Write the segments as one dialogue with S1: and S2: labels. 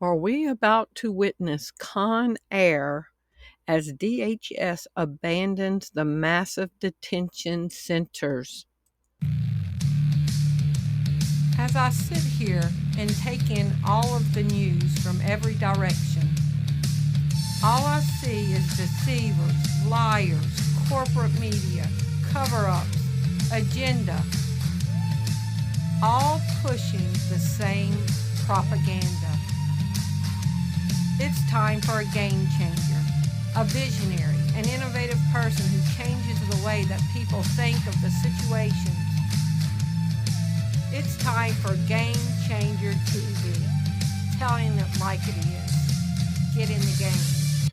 S1: Are we about to witness Con Air as DHS abandons the massive detention centers? As I sit here and take in all of the news from every direction, all I see is deceivers, liars, corporate media, cover-ups, agenda, all pushing the same propaganda. It's time for a game changer, a visionary, an innovative person who changes the way that people think of the situations. It's time for Game Changer TV, telling it like it is. Get in the game.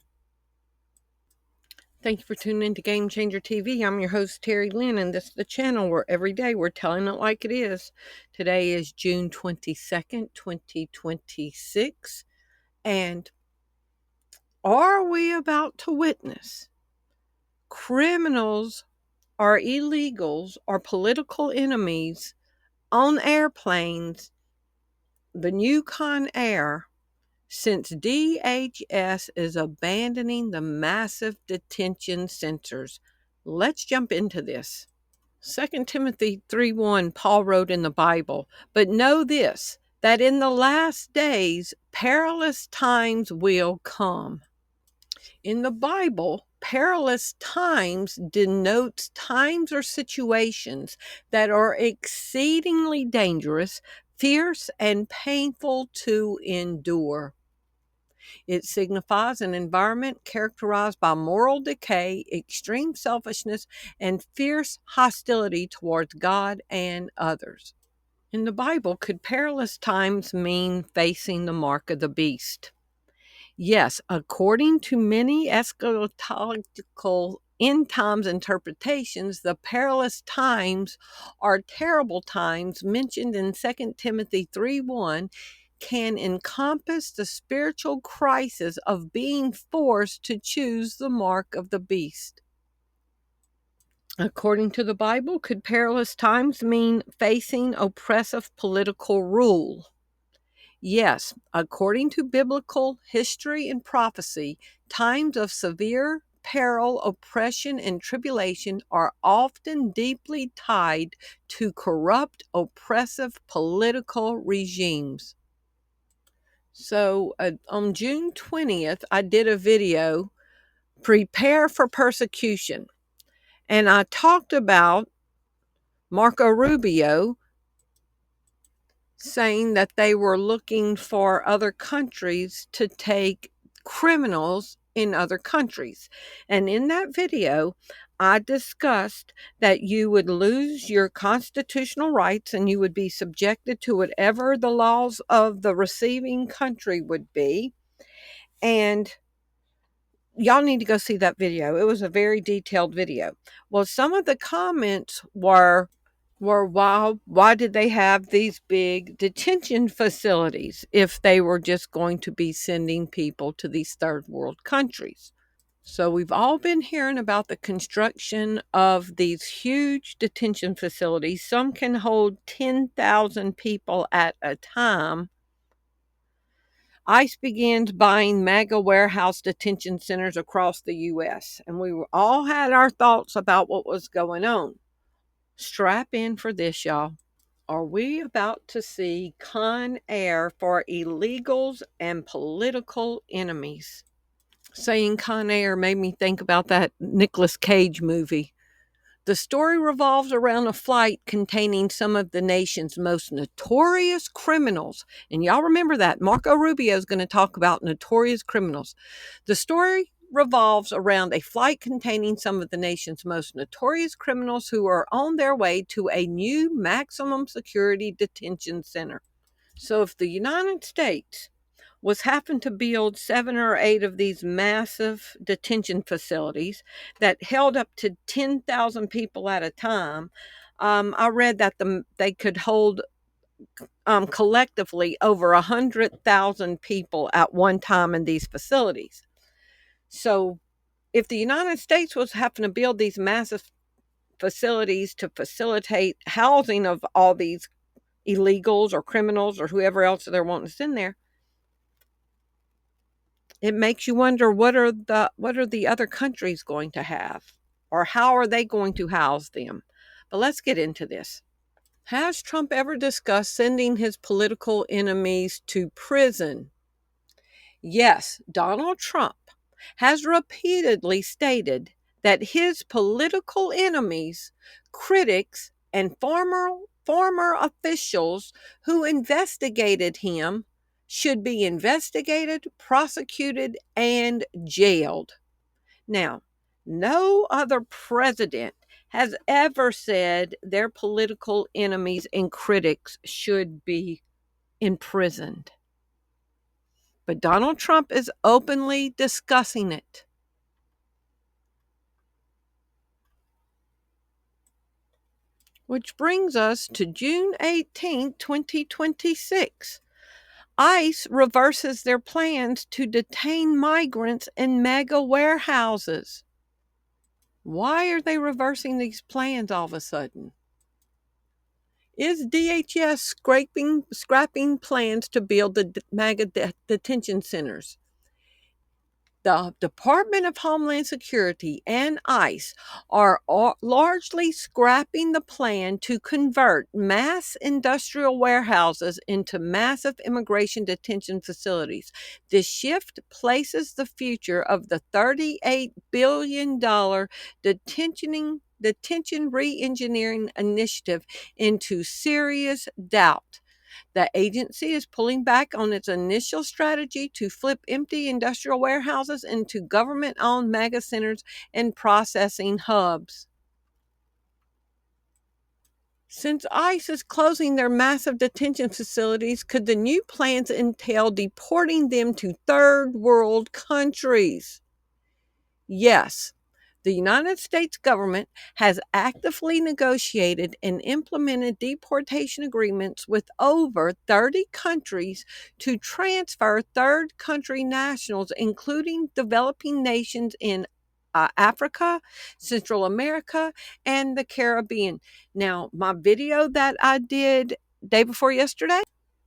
S1: Thank you for tuning in to Game Changer TV. I'm your host, Terri Lynn, and this is the channel where every day we're telling it like it is. Today is June 22nd, 2026. And are we about to witness criminals or illegals or political enemies on airplanes, the new Con Air, since DHS is abandoning the massive detention centers? Let's jump into this. 2 Timothy 3:1, Paul wrote in the Bible, "But know this, that in the last days perilous times will come." In the Bible, perilous times denotes times or situations that are exceedingly dangerous, fierce, and painful to endure. It signifies an environment characterized by moral decay, extreme selfishness, and fierce hostility towards God and others. In the Bible, could perilous times mean facing the mark of the beast? Yes, according to many eschatological end times interpretations, the perilous times or terrible times mentioned in 2 Timothy 3:1 can encompass the spiritual crisis of being forced to choose the mark of the beast. According to the Bible, could perilous times mean facing oppressive political rule? Yes, according to biblical history and prophecy, times of severe peril, oppression, and tribulation are often deeply tied to corrupt, oppressive political regimes. So on June 20th, I did a video, Prepare for Persecution, and I talked about Marco Rubio saying that they were looking for other countries to take criminals in other countries. And in that video, I discussed that you would lose your constitutional rights and you would be subjected to whatever the laws of the receiving country would be. And y'all need to go see that video. It was a very detailed video. Well, some of the comments were why did they have these big detention facilities if they were just going to be sending people to these third world countries? So we've all been hearing about the construction of these huge detention facilities. Some can hold 10,000 people at a time. ICE began buying mega warehouse detention centers across the U.S., and we all had our thoughts about what was going on. Strap in for this, y'all. Are we about to see Con Air for illegals and political enemies? Saying Con Air made me think about that Nicolas Cage movie. The story revolves around a flight containing some of the nation's most notorious criminals. And y'all remember that. Marco Rubio is going to talk about notorious criminals. The story revolves around a flight containing some of the nation's most notorious criminals who are on their way to a new maximum security detention center. So if the United States was having to build 7 or 8 of these massive detention facilities that held up to 10,000 people at a time, I read that they could hold collectively over 100,000 people at one time in these facilities. So if the United States was having to build these massive facilities to facilitate housing of all these illegals or criminals or whoever else they're wanting to send there, it makes you wonder, what are the other countries going to have, or how are they going to house them? But let's get into this. Has Trump ever discussed sending his political enemies to prison? Yes, Donald Trump has repeatedly stated that his political enemies, critics, and former officials who investigated him should be investigated, prosecuted, and jailed. Now, no other president has ever said their political enemies and critics should be imprisoned. But Donald Trump is openly discussing it. Which brings us to June 18, 2026. ICE reverses their plans to detain migrants in mega warehouses. Why are they reversing these plans all of a sudden? Is DHS scrapping plans to build the mega detention centers? The Department of Homeland Security and ICE are largely scrapping the plan to convert mass industrial warehouses into massive immigration detention facilities. This shift places the future of the $38 billion detention re-engineering initiative into serious doubt. The agency is pulling back on its initial strategy to flip empty industrial warehouses into government-owned mega centers and processing hubs. Since ICE is closing their massive detention facilities, could the new plans entail deporting them to third world countries? Yes. The United States government has actively negotiated and implemented deportation agreements with over 30 countries to transfer third country nationals, including developing nations in Africa, Central America, and the Caribbean. Now, my video that I did day before yesterday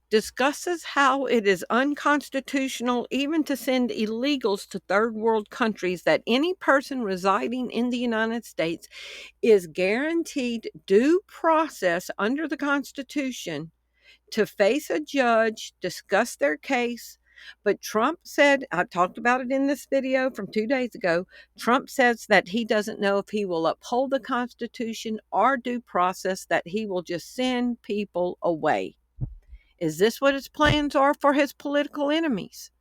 S1: discusses how it is unconstitutional even to send illegals to third world countries, that any person residing in the United States is guaranteed due process under the Constitution to face a judge, discuss their case. But Trump said, I talked about it in this video from 2 days ago, Trump says that he doesn't know if he will uphold the Constitution or due process, that he will just send people away. Is this what his plans are for his political enemies?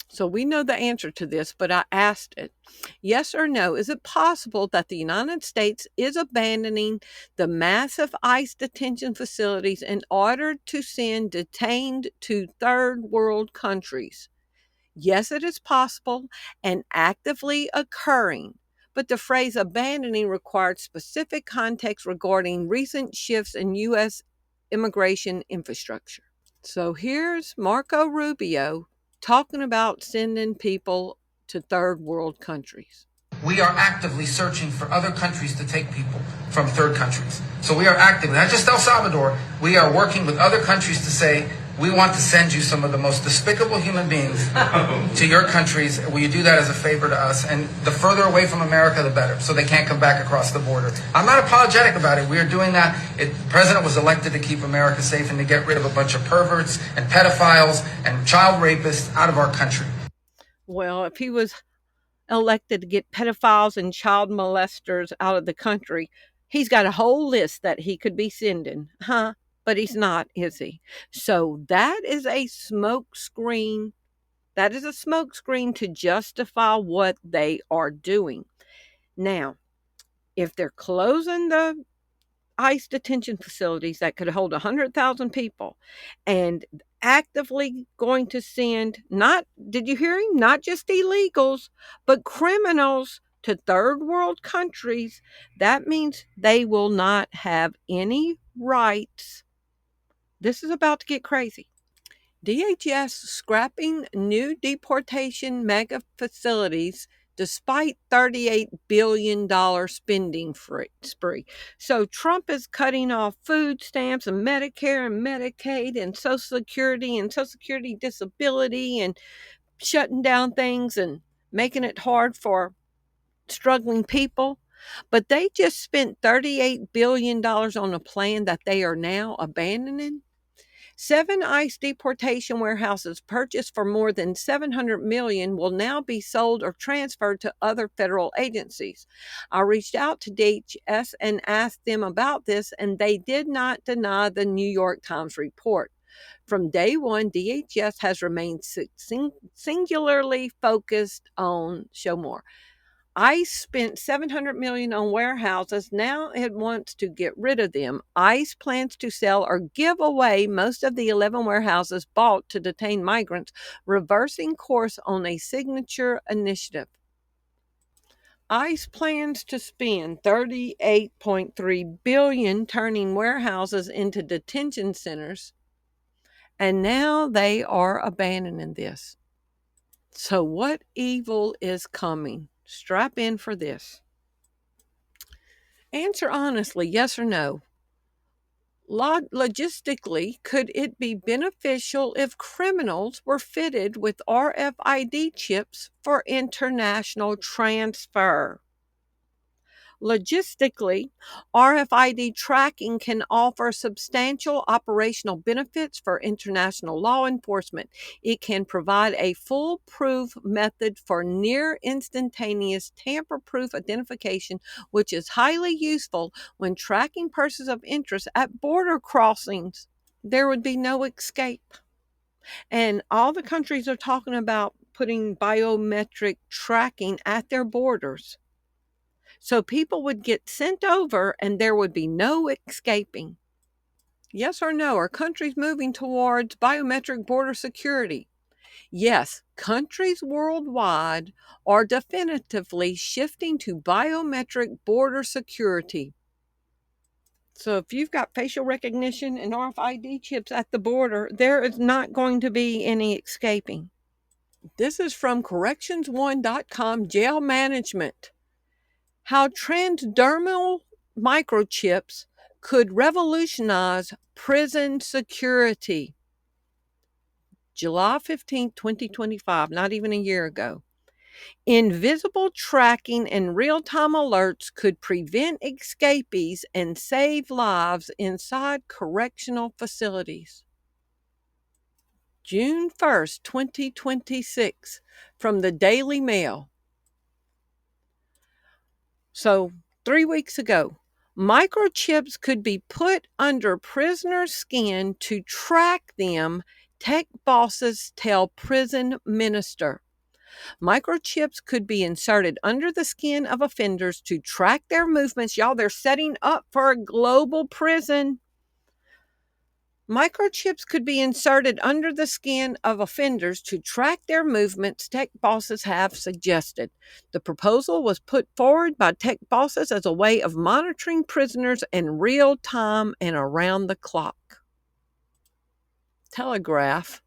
S1: So we know the answer to this, but I asked it. Yes or no, is it possible that the United States is abandoning the massive ICE detention facilities in order to send detained to third world countries? Yes, it is possible and actively occurring. But the phrase abandoning required specific context regarding recent shifts in U.S. immigration infrastructure. So here's Marco Rubio talking about sending people to third world countries.
S2: We are actively searching for other countries to take people from third countries. So we are actively, not just El Salvador, we are working with other countries to say, we want to send you some of the most despicable human beings to your countries. Will you do that as a favor to us? And the further away from America, the better, so they can't come back across the border. I'm not apologetic about it. We are doing that. The president was elected to keep America safe and to get rid of a bunch of perverts and pedophiles and child rapists out of our country.
S1: Well, if he was elected to get pedophiles and child molesters out of the country, he's got a whole list that he could be sending, but he's not, is he? So that is a smoke screen. That is a smoke screen to justify what they are doing. Now, if they're closing the ICE detention facilities that could hold 100,000 people and actively going to send, not, did you hear him? Not just illegals, but criminals to third world countries, that means they will not have any rights. This is about to get crazy. DHS scrapping new deportation mega facilities despite $38 billion spending spree. So Trump is cutting off food stamps and Medicare and Medicaid and Social Security disability and shutting down things and making it hard for struggling people. But they just spent $38 billion on a plan that they are now abandoning. 7 ICE deportation warehouses purchased for more than $700 million will now be sold or transferred to other federal agencies. I reached out to DHS and asked them about this, and they did not deny the New York Times report. From day one, DHS has remained singularly focused on show more. ICE spent $700 million on warehouses. Now it wants to get rid of them. ICE plans to sell or give away most of the 11 warehouses bought to detain migrants, reversing course on a signature initiative. ICE plans to spend $38.3 billion turning warehouses into detention centers, and now they are abandoning this. So what evil is coming? Strap in for this. Answer honestly, yes or no. Logistically, could it be beneficial if criminals were fitted with RFID chips for international transfer? Logistically, RFID tracking can offer substantial operational benefits for international law enforcement. It can provide a foolproof method for near instantaneous tamper-proof identification, which is highly useful when tracking persons of interest at border crossings. There would be no escape. And all the countries are talking about putting biometric tracking at their borders. So people would get sent over and there would be no escaping. Yes or no? Are countries moving towards biometric border security? Yes, countries worldwide are definitively shifting to biometric border security. So if you've got facial recognition and RFID chips at the border, there is not going to be any escaping. This is from corrections1.com, jail management. How transdermal microchips could revolutionize prison security. July 15, 2025, not even a year ago. Invisible tracking and real-time alerts could prevent escapees and save lives inside correctional facilities. June 1st, 2026, from the Daily Mail. So 3 weeks ago, microchips could be put under prisoners' skin to track them, tech bosses tell prison minister. Microchips could be inserted under the skin of offenders to track their movements. Y'all, they're setting up for a global prison. Microchips could be inserted under the skin of offenders to track their movements, tech bosses have suggested. The proposal was put forward by tech bosses as a way of monitoring prisoners in real time and around the clock. Telegraph.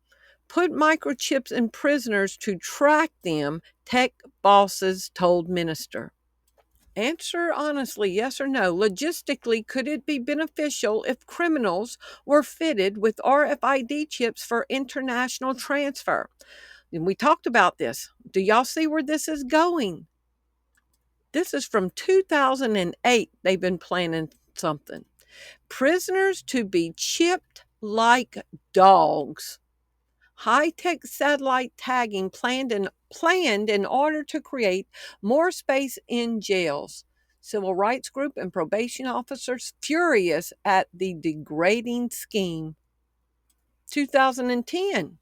S1: Put microchips in prisoners to track them, tech bosses told minister. Answer honestly, yes or no. Logistically, could it be beneficial if criminals were fitted with RFID chips for international transfer? And we talked about this. Do y'all see where this is going? This is from 2008. They've been planning something. Prisoners to be chipped like dogs. High-tech satellite tagging planned in order to create more space in jails. Civil rights group and probation officers furious at the degrading scheme. 2010.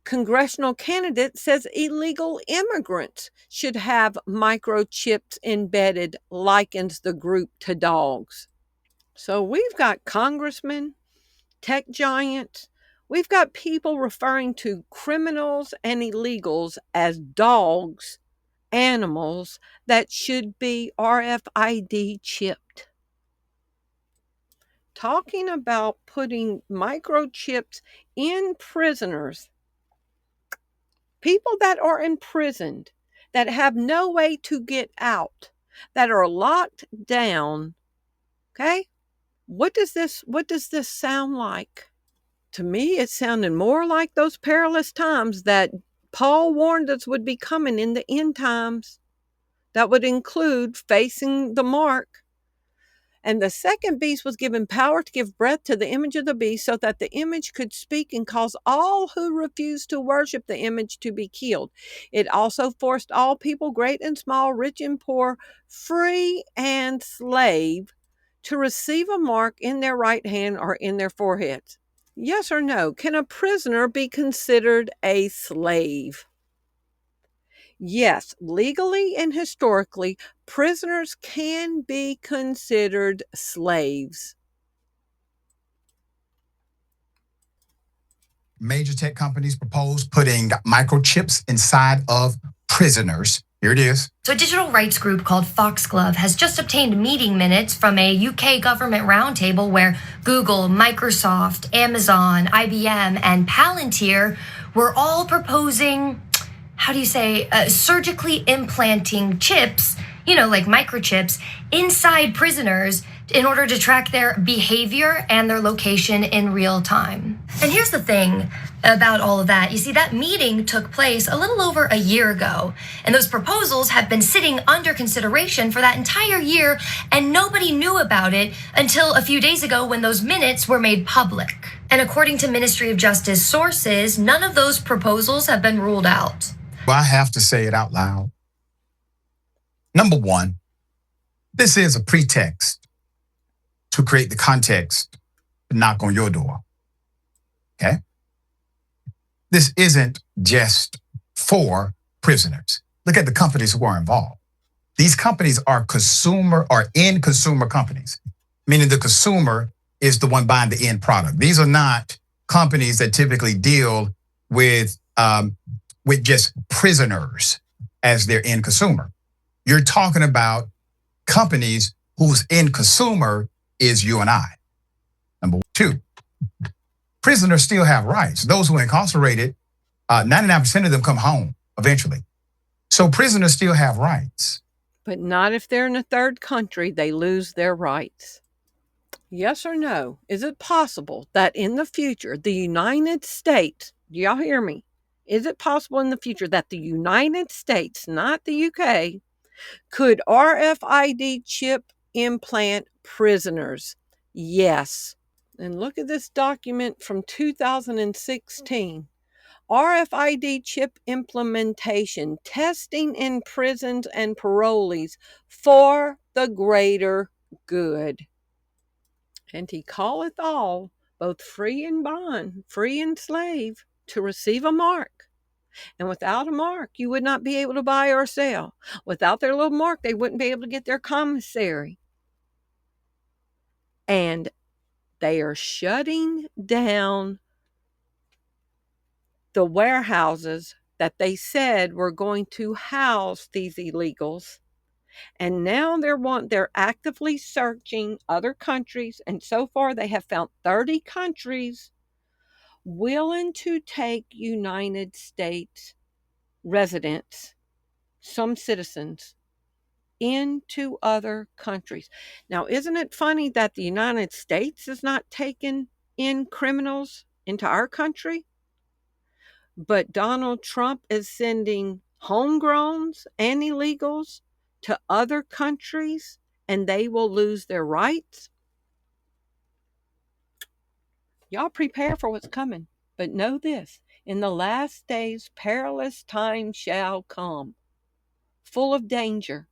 S1: Congressional candidate says illegal immigrants should have microchips embedded, likens the group to dogs. So we've got congressmen, tech giants. We've got people referring to criminals and illegals as dogs, animals that should be RFID chipped. Talking about putting microchips in prisoners, people that are imprisoned, that have no way to get out, that are locked down. Okay? What does this sound like? To me, it sounded more like those perilous times that Paul warned us would be coming in the end times. That would include facing the mark. And the second beast was given power to give breath to the image of the beast, so that the image could speak and cause all who refused to worship the image to be killed. It also forced all people, great and small, rich and poor, free and slave, to receive a mark in their right hand or in their foreheads. Yes or no? Can a prisoner be considered a slave? Yes, legally and historically, prisoners can be considered slaves.
S3: Major tech companies propose putting microchips inside of prisoners. Here it is.
S4: So a digital rights group called Foxglove has just obtained meeting minutes from a UK government roundtable where Google, Microsoft, Amazon, IBM, and Palantir were all proposing, surgically implanting chips, like microchips, inside prisoners in order to track their behavior and their location in real time. And here's the thing about all of that. You see, that meeting took place a little over a year ago, and those proposals have been sitting under consideration for that entire year, and nobody knew about it until a few days ago when those minutes were made public. And according to Ministry of Justice sources, none of those proposals have been ruled out.
S3: Well, I have to say it out loud. Number one, this is a pretext to create the context to knock on your door. Okay? This isn't just for prisoners. Look at the companies who are involved. These companies are end consumer companies, meaning the consumer is the one buying the end product. These are not companies that typically deal with just prisoners as their end consumer. You're talking about companies whose end consumer is you and I. Number two, prisoners still have rights. Those who are incarcerated, 99% of them come home eventually. So prisoners still have rights.
S1: But not if they're in a third country, they lose their rights. Yes or no? Is it possible that in the future, the United States, do y'all hear me? Is it possible in the future that the United States, not the UK, could RFID chip implant prisoners? Yes. And look at this document from 2016. RFID chip implementation, testing in prisons and parolees for the greater good. And he calleth all, both free and bond, free and slave, to receive a mark. And without a mark, you would not be able to buy or sell. Without their little mark, they wouldn't be able to get their commissary. And they are shutting down the warehouses that they said were going to house these illegals. And now they're actively searching other countries. And so far, they have found 30 countries willing to take United States residents, some citizens, into other countries. Now, isn't it funny that the United States is not taking in criminals into our country? But Donald Trump is sending homegrowns and illegals to other countries, and they will lose their rights. Y'all prepare for what's coming. But know this, in the last days, perilous times shall come, full of danger.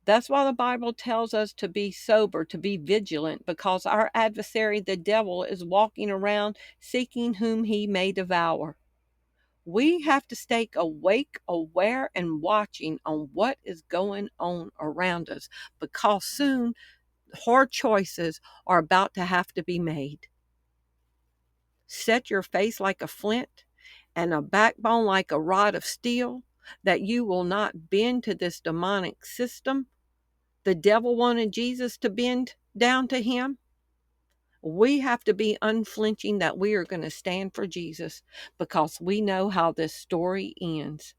S1: That's why the Bible tells us to be sober, to be vigilant, because our adversary, the devil, is walking around seeking whom he may devour. We have to stay awake, aware, and watching on what is going on around us, because soon hard choices are about to have to be made. Set your face like a flint and a backbone like a rod of steel, that you will not bend to this demonic system. The devil wanted Jesus to bend down to him. We have to be unflinching that we are going to stand for Jesus, because we know how this story ends.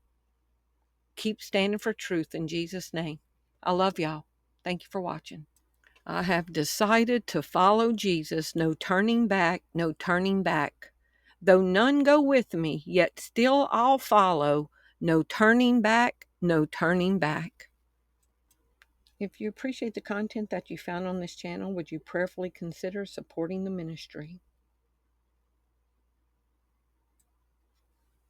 S1: Keep standing for truth in Jesus' name. I love y'all. Thank you for watching. I have decided to follow Jesus. No turning back, no turning back. Though none go with me, yet still I'll follow. No turning back, no turning back. If you appreciate the content that you found on this channel, would you prayerfully consider supporting the ministry?